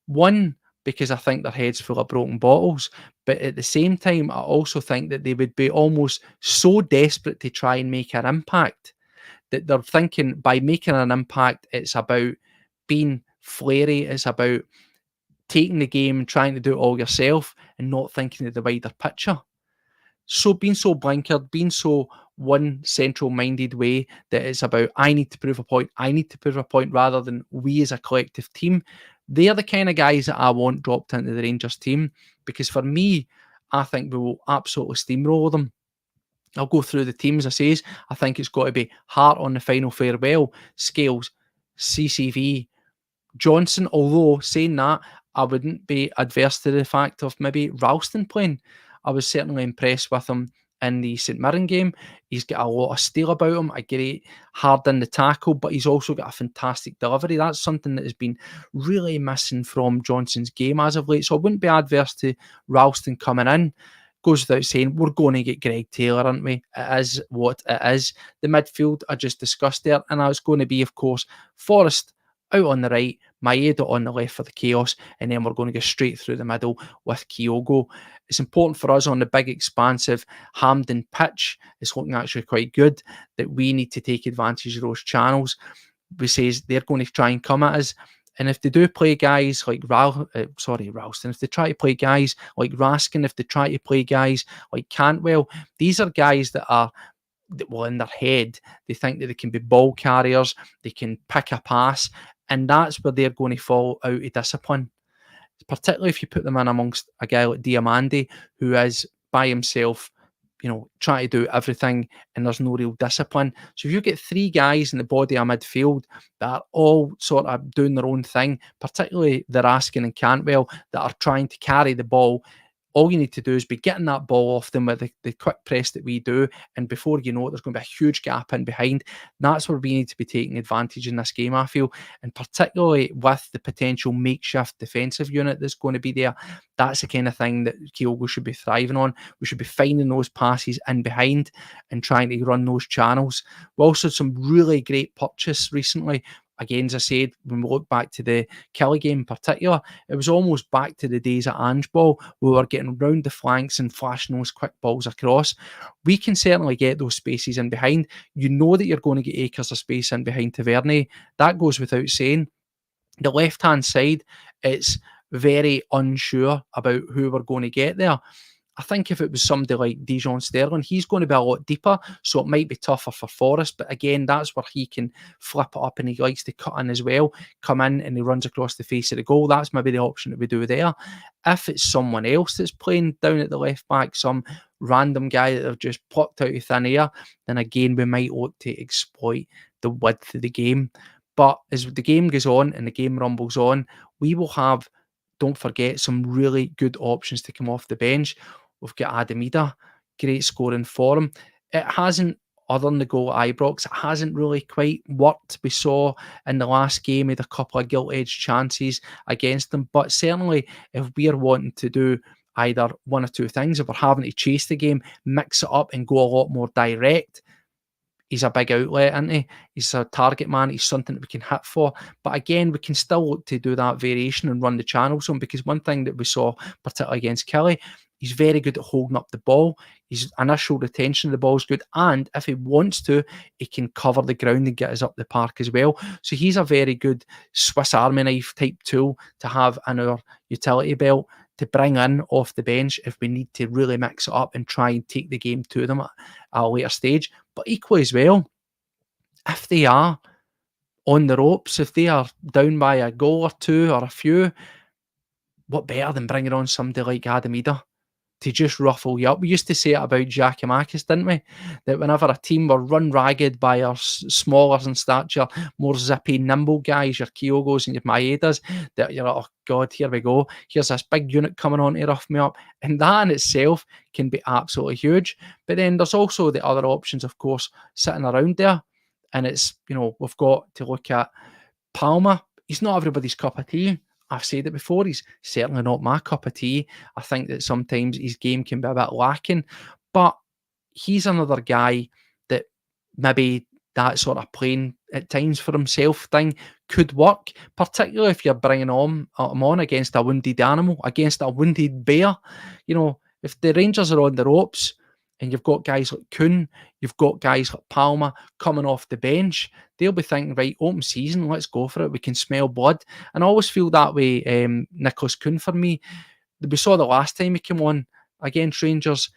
One, because I think their head's full of broken bottles. But at the same time, I also think that they would be almost so desperate to try and make an impact that they're thinking by making an impact, it's about being flary, it's about taking the game and trying to do it all yourself and not thinking of the wider picture. So being so blinkered, being so one central minded way that it's about I need to prove a point, rather than we as a collective team. They're the kind of guys that I want dropped into the Rangers team, because for me, I think we will absolutely steamroll them. I'll go through the teams, I says. I think it's got to be Hart on the final farewell, Scales, CCV, Johnson, although saying that, I wouldn't be adverse to the fact of maybe Ralston playing. I was certainly impressed with him in the St Mirren game. He's got a lot of steel about him, a great hard in the tackle, but he's also got a fantastic delivery. That's something that has been really missing from Johnson's game as of late. So I wouldn't be adverse to Ralston coming in. Goes without saying, we're going to get Greg Taylor, aren't we? It is what it is. The midfield I just discussed there, and it's going to be, of course, Forrest out on the right, Maeda on the left for the chaos, and then we're going to go straight through the middle with Kyogo. It's important for us on the big, expansive Hampden pitch. It's looking actually quite good, that we need to take advantage of those channels. We says they're going to try and come at us. And if they do play guys like Ralston, if they try to play guys like Raskin, if they try to play guys like Cantwell, these are guys that are, well, in their head, they think that they can be ball carriers, they can pick a pass, and that's where they're going to fall out of discipline. Particularly if you put them in amongst a guy like Diamande, who is by himself, trying to do everything, and there's no real discipline. So if you get three guys in the body of midfield that are all sort of doing their own thing, particularly the Raskin and Cantwell, that are trying to carry the ball, all you need to do is be getting that ball off them with the quick press that we do, and before you know it, there's going to be a huge gap in behind. That's where we need to be taking advantage in this game, I feel, and particularly with the potential makeshift defensive unit that's going to be there. That's the kind of thing that Kyogo should be thriving on. We should be finding those passes in behind and trying to run those channels. We also had some really great purchase recently. Again, as I said, when we look back to the Kelly game in particular, it was almost back to the days at Ange Ball. We were getting round the flanks and flashing those quick balls across. We can certainly get those spaces in behind. You know that you're going to get acres of space in behind Tavernier. That goes without saying. The left-hand side, it's very unsure about who we're going to get there. I think if it was somebody like Dijon Sterling, he's going to be a lot deeper, so it might be tougher for Forrest. But again, that's where he can flip it up, and he likes to cut in as well, come in and he runs across the face of the goal. That's maybe the option that we do there. If it's someone else that's playing down at the left back, some random guy that they've just plucked out of thin air, then again, we might look to exploit the width of the game. But as the game goes on and the game rumbles on, we will have, don't forget, some really good options to come off the bench. We've got Idah, great scoring for him. It hasn't, other than the goal at Ibrox, it hasn't really quite worked. We saw in the last game, he had a couple of gilt-edged chances against them. But certainly, if we're wanting to do either one or two things, if we're having to chase the game, mix it up and go a lot more direct, he's a big outlet, isn't he? He's a target man. He's something that we can hit for. But again, we can still look to do that variation and run the channels on, because one thing that we saw, particularly against Kelly, he's very good at holding up the ball. His initial retention of the ball is good. And if he wants to, he can cover the ground and get us up the park as well. So he's a very good Swiss Army knife type tool to have in our utility belt to bring in off the bench if we need to really mix it up and try and take the game to them at a later stage. But equally as well, if they are on the ropes, if they are down by a goal or two or a few, what better than bringing on somebody like Idah to just ruffle you up? We used to say it about Giacomakis, didn't we? That whenever a team were run ragged by our smaller in stature, more zippy, nimble guys, your Kyogos and your Maedas, that you're like, oh God, here we go. Here's this big unit coming on to rough me up. And that in itself can be absolutely huge. But then there's also the other options, of course, sitting around there. And it's, we've got to look at Palmer. He's not everybody's cup of tea. I've said it before, he's certainly not my cup of tea. I think that sometimes his game can be a bit lacking, but he's another guy that maybe that sort of playing at times for himself thing could work, particularly if you're bringing him on against a wounded animal, against a wounded bear. If the Rangers are on the ropes and you've got guys like Kuhn, you've got guys like Palmer coming off the bench, they'll be thinking, right, open season, let's go for it. We can smell blood. And I always feel that way, Nicholas Kuhn for me. We saw the last time he came on against Rangers,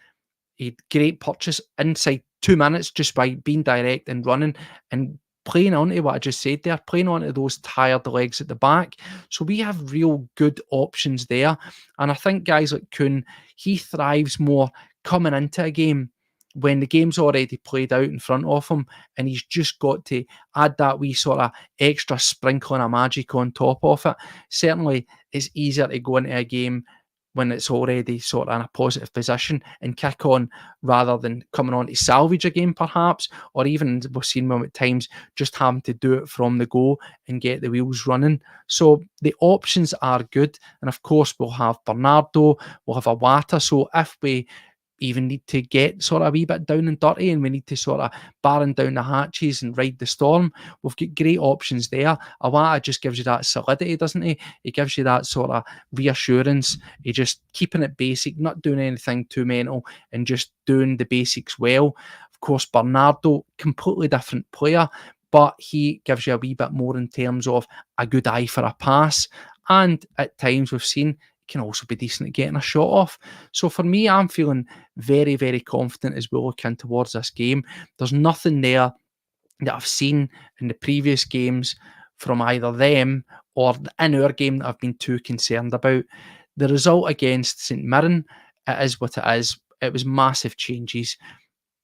he had great purchase inside 2 minutes just by being direct and running and playing onto what I just said there, playing onto those tired legs at the back. So we have real good options there. And I think guys like Kuhn, he thrives more coming into a game when the game's already played out in front of him, and he's just got to add that wee sort of extra sprinkling of magic on top of it. Certainly, it's easier to go into a game when it's already sort of in a positive position and kick on rather than coming on to salvage a game perhaps, or even we've seen them at times just having to do it from the go and get the wheels running. So the options are good. And of course, we'll have Bernardo, we'll have Awata. So if we even need to get sort of a wee bit down and dirty and we need to sort of baron down the hatches and ride the storm, we've got great options there. Awata just gives you that solidity, doesn't he? He gives you that sort of reassurance. He just keeping it basic, not doing anything too mental and just doing the basics well. Of course, Bernardo, completely different player, but he gives you a wee bit more in terms of a good eye for a pass. And at times we've seen can also be decent at getting a shot off. So for me, I'm feeling very, very confident as we look in towards this game. There's nothing there that I've seen in the previous games from either them or in our game that I've been too concerned about. The result against St Mirren, it is what it is. It was massive changes.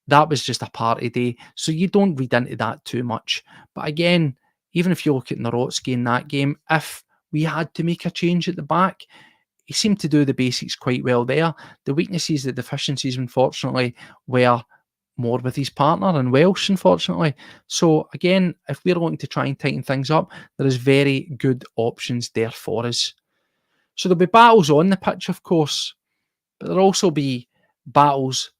That was just a party day. So you don't read into that too much. But again, even if you look at Narodsky in that game, if we had to make a change at the back, he seemed to do the basics quite well there. The weaknesses, the deficiencies, unfortunately, were more with his partner and Welsh, unfortunately. So again, if we're looking to try and tighten things up, there is very good options there for us. So there'll be battles on the pitch, of course, but there'll also be battles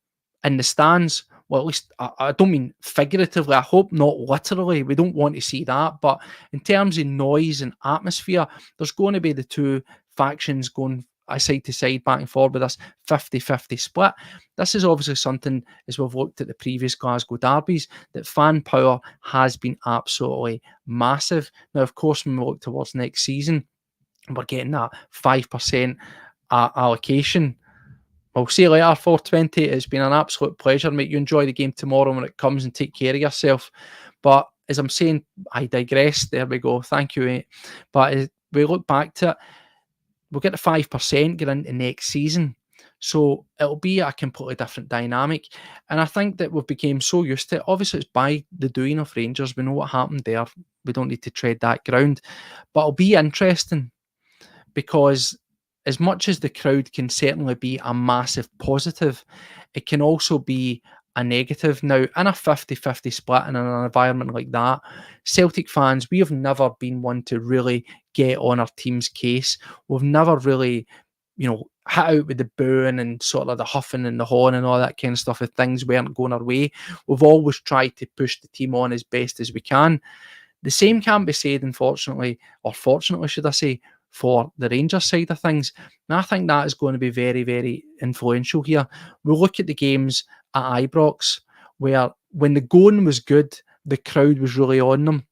in the stands. Well, at least I don't mean figuratively. I hope not literally. We don't want to see that. But in terms of noise and atmosphere, there's going to be the two factions going side to side, back and forward with this 50-50 split. This is obviously something, as we've looked at the previous Glasgow derbies, that fan power has been absolutely massive. Now, of course, when we look towards next season, we're getting that 5% allocation. I'll see you later, 420. It's been an absolute pleasure, mate. You enjoy the game tomorrow when it comes, and take care of yourself. But as I'm saying, I digress. There we go. Thank you, mate. But as we look back to it, we'll get to 5% get into next season. So it'll be a completely different dynamic. And I think that we've become so used to it. Obviously, it's by the doing of Rangers. We know what happened there. We don't need to tread that ground. But it'll be interesting, because as much as the crowd can certainly be a massive positive, it can also be a negative. Now, in a 50-50 split in an environment like that, Celtic fans, we have never been one to really get on our team's case. We've never really, hit out with the booing and sort of the huffing and the hawing and all that kind of stuff if things weren't going our way. We've always tried to push the team on as best as we can. The same can't be said, unfortunately, or fortunately, should I say, for the Rangers side of things. And I think that is going to be very, very influential here. We'll look at the games at Ibrox, where when the going was good, the crowd was really on them.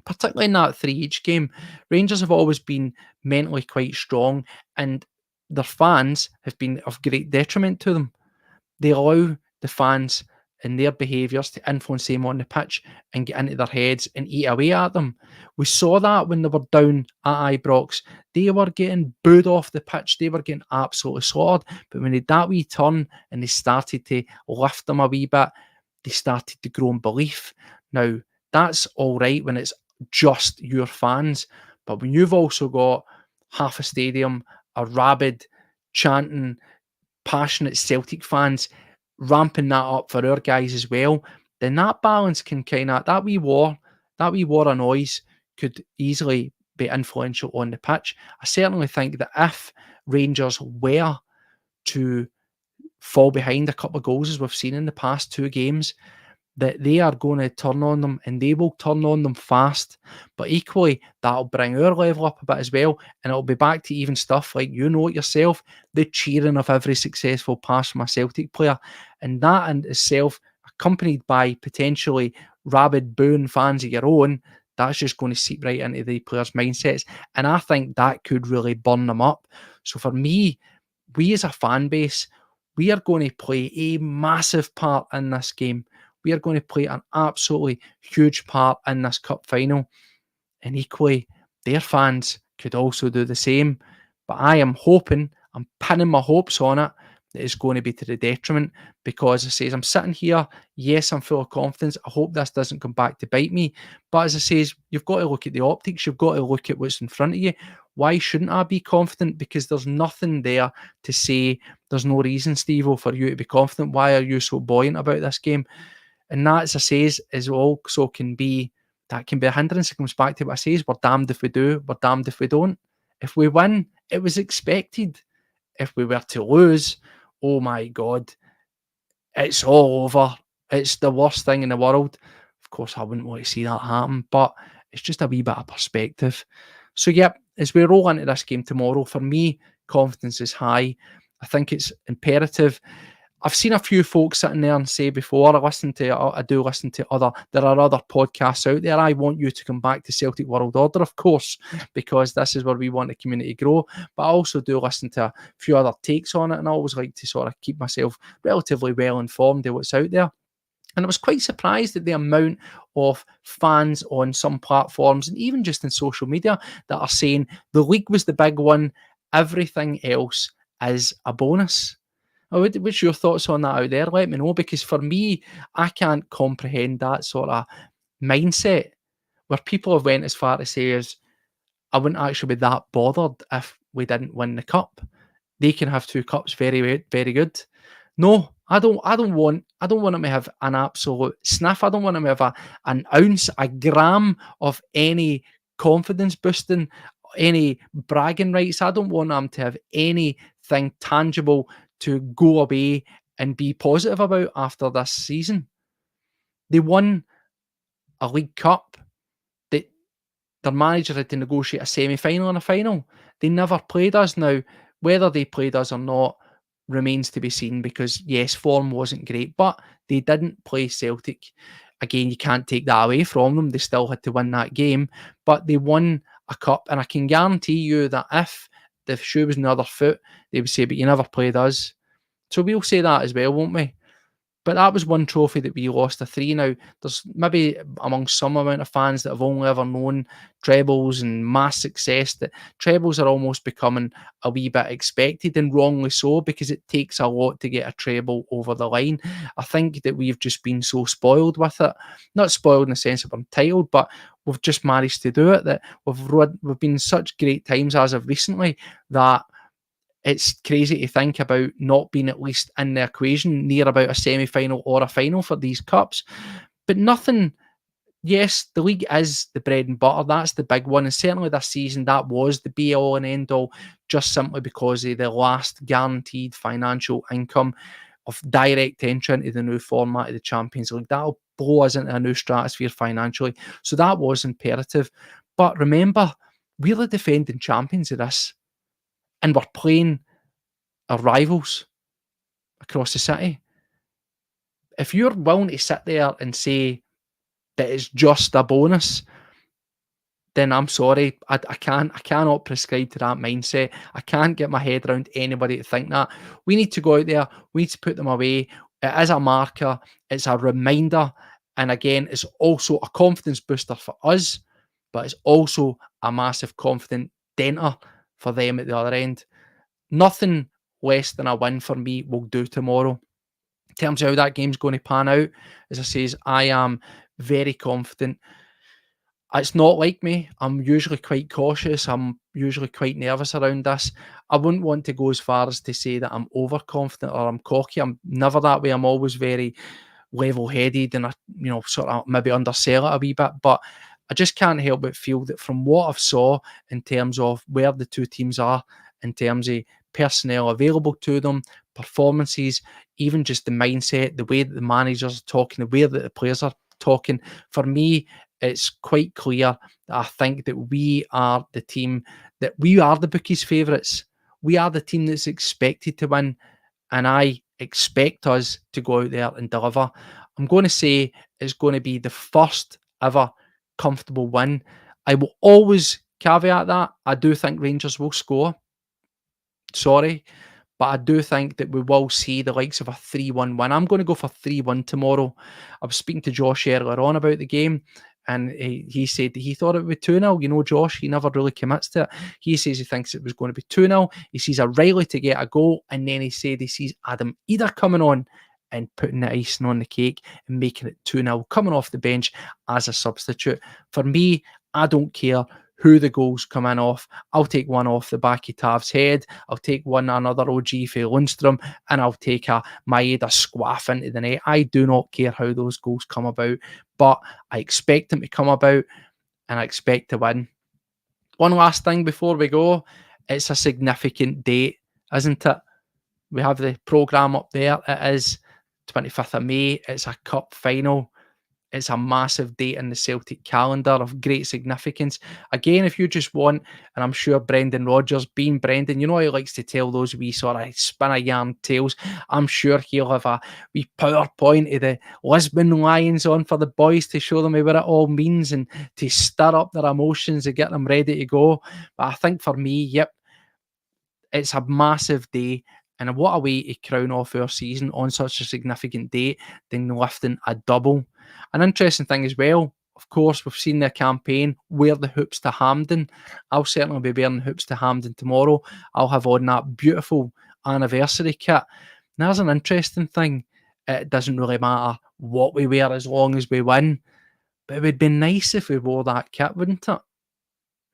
Particularly in that 3-each game, Rangers have always been mentally quite strong, and their fans have been of great detriment to them. They allow the fans and their behaviours to influence them on the pitch and get into their heads and eat away at them. We saw that when they were down at Ibrox. They were getting booed off the pitch. They were getting absolutely slaughtered. But when they did that wee turn and they started to lift them a wee bit, they started to grow in belief. Now, that's all right when it's just your fans. But when you've also got half a stadium, a rabid, chanting, passionate Celtic fans ramping that up for our guys as well, then that balance can that wee war of noise could easily be influential on the pitch. I certainly think that if Rangers were to fall behind a couple of goals, as we've seen in the past 2 games, that they are going to turn on them, and they will turn on them fast. But equally, that'll bring our level up a bit as well, and it'll be back to even stuff like, you know it yourself, the cheering of every successful pass from a Celtic player. And that in itself, accompanied by potentially rabid booing fans of your own, that's just going to seep right into the players' mindsets. And I think that could really burn them up. So for me, we as a fan base, we are going to play a massive part in this game. We are going to play an absolutely huge part in this cup final. And equally, their fans could also do the same. But I am hoping, I'm pinning my hopes on it, that it's going to be to the detriment. Because as I say, I'm sitting here, yes, I'm full of confidence. I hope this doesn't come back to bite me. But as I say, you've got to look at the optics. You've got to look at what's in front of you. Why shouldn't I be confident? Because there's nothing there to say there's no reason, Steve-o, for you to be confident. Why are you so buoyant about this game? And that, as I say, is also can be a hindrance. It comes back to what I say, we're damned if we do, we're damned if we don't. If we win, it was expected. If we were to lose, oh my God, it's all over. It's the worst thing in the world. Of course, I wouldn't want to see that happen, but it's just a wee bit of perspective. So, yep, as we roll into this game tomorrow, for me, confidence is high. I think it's imperative. I've seen a few folks sitting there and say before, there are other podcasts out there. I want you to come back to Celtic World Order, of course, because this is where we want the community to grow. But I also do listen to a few other takes on it, and I always like to sort of keep myself relatively well informed of what's out there. And I was quite surprised at the amount of fans on some platforms and even just in social media that are saying the league was the big one, everything else is a bonus. What's your thoughts on that out there? Let me know, because for me, I can't comprehend that sort of mindset where people have went as far to say as, I wouldn't actually be that bothered if we didn't win the cup. They can have 2 cups, very, very good. No, I don't want them to have an absolute sniff. I don't want them to have an ounce, a gram of any confidence boosting, any bragging rights. I don't want them to have anything tangible to go away and be positive about after this season. They won a League Cup. Their manager had to negotiate a semi-final and a final. They never played us. Now, whether they played us or not remains to be seen, because, yes, form wasn't great, but they didn't play Celtic. Again, you can't take that away from them. They still had to win that game, but they won a cup, and I can guarantee you that if the shoe was on the other foot, they would say, but you never played us. So we'll say that as well, won't we? But that was one trophy that we lost to 3. Now, there's maybe among some amount of fans that have only ever known trebles and mass success, that trebles are almost becoming a wee bit expected, and wrongly so, because it takes a lot to get a treble over the line. I think that we've just been so spoiled with it. Not spoiled in the sense of entitled, but we've just managed to do it, that we've been in such great times as of recently that it's crazy to think about not being at least in the equation, near about a semi-final or a final for these cups. But nothing, yes, the league is the bread and butter. That's the big one. And certainly this season, that was the be-all and end-all, just simply because of the last guaranteed financial income of direct entry into the new format of the Champions League. That'll blow us into a new stratosphere financially. So that was imperative. But remember, we're the defending champions of this. And we're playing our rivals across the city. If you're willing to sit there and say that it's just a bonus, then I'm sorry. I cannot prescribe to that mindset. I can't get my head around anybody to think that. We need to go out there. We need to put them away. It is a marker. It's a reminder. And again, it's also a confidence booster for us, but it's also a massive confidence denter for them at the other end. Nothing less than a win for me will do tomorrow. In terms of how that game's going to pan out, as I say, I am very confident. It's not like me. I'm usually quite cautious. I'm usually quite nervous around this. I wouldn't want to go as far as to say that I'm overconfident or I'm cocky. I'm never that way. I'm always very level-headed, and I, sort of maybe undersell it a wee bit. But I just can't help but feel that from what I've saw in terms of where the two teams are, in terms of personnel available to them, performances, even just the mindset, the way that the managers are talking, the way that the players are talking, for me, it's quite clear that I think that we are the team, that we are the bookies' favourites. We are the team that's expected to win, and I expect us to go out there and deliver. I'm going to say it's going to be the first ever comfortable win. I will always caveat that I do think Rangers will score. Sorry, but I do think that we will see the likes of a 3-1 win. I'm going to go for 3-1 tomorrow. I was speaking to Josh earlier on about the game, and he said that he thought it would be 2-0. Josh, he never really commits to it. He says he thinks it was going to be 2-0. He sees a Riley to get a goal, and then he said he sees Adam Idah coming on and putting the icing on the cake and making it 2-0, coming off the bench as a substitute. For me, I don't care who the goals come in off. I'll take one off the back of Tav's head. I'll take another OG for Lundstrom, and I'll take a Maeda squaff into the net. I do not care how those goals come about, but I expect them to come about, and I expect to win. One last thing before we go. It's a significant date, isn't it? We have the programme up there. It is 25th of May. It's a cup final. It's a massive date in the Celtic calendar of great significance. Again, if you just want, and I'm sure Brendan Rodgers, being Brendan, he likes to tell those wee sort of spin a yarn tales. I'm sure he'll have a wee PowerPoint of the Lisbon Lions on for the boys to show them what it all means and to stir up their emotions and get them ready to go. But I think for me, yep, it's a massive day. And what a way to crown off our season on such a significant date than lifting a double. An interesting thing as well, of course, we've seen the campaign, wear the hoops to Hampden. I'll certainly be wearing the hoops to Hampden tomorrow. I'll have on that beautiful anniversary kit. And there's an interesting thing. It doesn't really matter what we wear as long as we win. But it would be nice if we wore that kit, wouldn't it?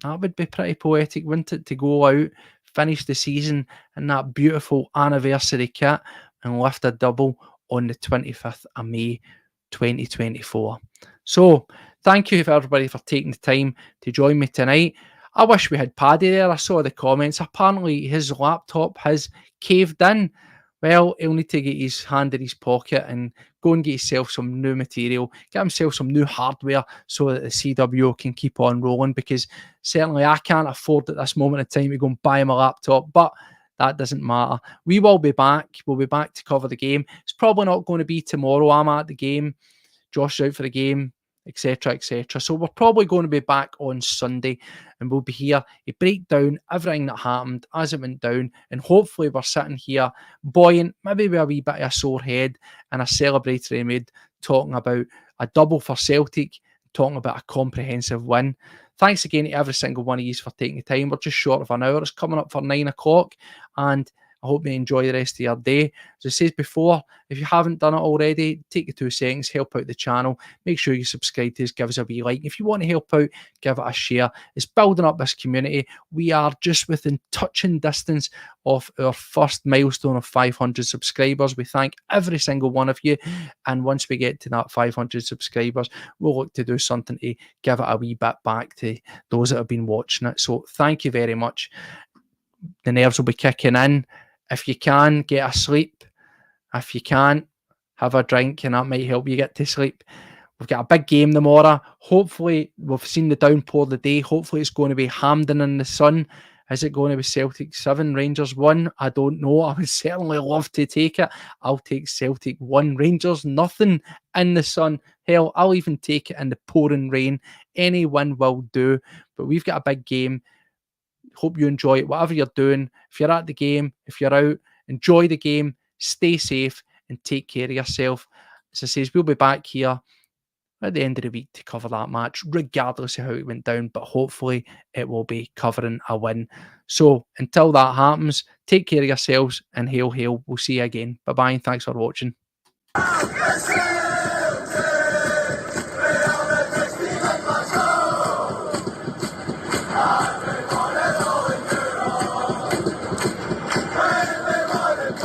That would be pretty poetic, wouldn't it, to go out, finish the season in that beautiful anniversary kit and lift a double on the 25th of May 2024. So thank you for everybody for taking the time to join me tonight. I wish we had Paddy there. I saw the comments. Apparently his laptop has caved in. Well, he'll need to get his hand in his pocket and go and get himself some new material, get himself some new hardware so that the CWO can keep on rolling, because certainly I can't afford at this moment in time to go and buy him a laptop, but that doesn't matter. We will be back. We'll be back to cover the game. It's probably not going to be tomorrow. I'm at the game. Josh is out for the game. etc., etc. So we're probably going to be back on Sunday, and we'll be here to break down everything that happened as it went down, and hopefully we're sitting here buoyant, maybe with a wee bit of a sore head and a celebratory mood, talking about a double for Celtic, talking about a comprehensive win. Thanks again to every single one of you for taking the time. We're just short of an hour. It's coming up for 9 o'clock, and I hope you enjoy the rest of your day. As I said before, if you haven't done it already, take the 2 seconds, help out the channel. Make sure you subscribe to us, give us a wee like. If you want to help out, give it a share. It's building up this community. We are just within touching distance of our first milestone of 500 subscribers. We thank every single one of you. And once we get to that 500 subscribers, we'll look to do something to give it a wee bit back to those that have been watching it. So thank you very much. The nerves will be kicking in. If you can, get a sleep. If you can't, have a drink, and that might help you get to sleep. We've got a big game tomorrow. Hopefully, we've seen the downpour of the day. Hopefully, it's going to be Hampden in the sun. Is it going to be Celtic 7, Rangers 1? I don't know. I would certainly love to take it. I'll take Celtic 1, Rangers nothing in the sun. Hell, I'll even take it in the pouring rain. Any win will do. But we've got a big game. Hope you enjoy it, whatever you're doing. If you're at the game, if you're out, enjoy the game, stay safe, and take care of yourself. As I say, we'll be back here at the end of the week to cover that match, regardless of how it went down, but hopefully it will be covering a win. So until that happens, take care of yourselves, and hail, hail. We'll see you again. Bye-bye, and thanks for watching.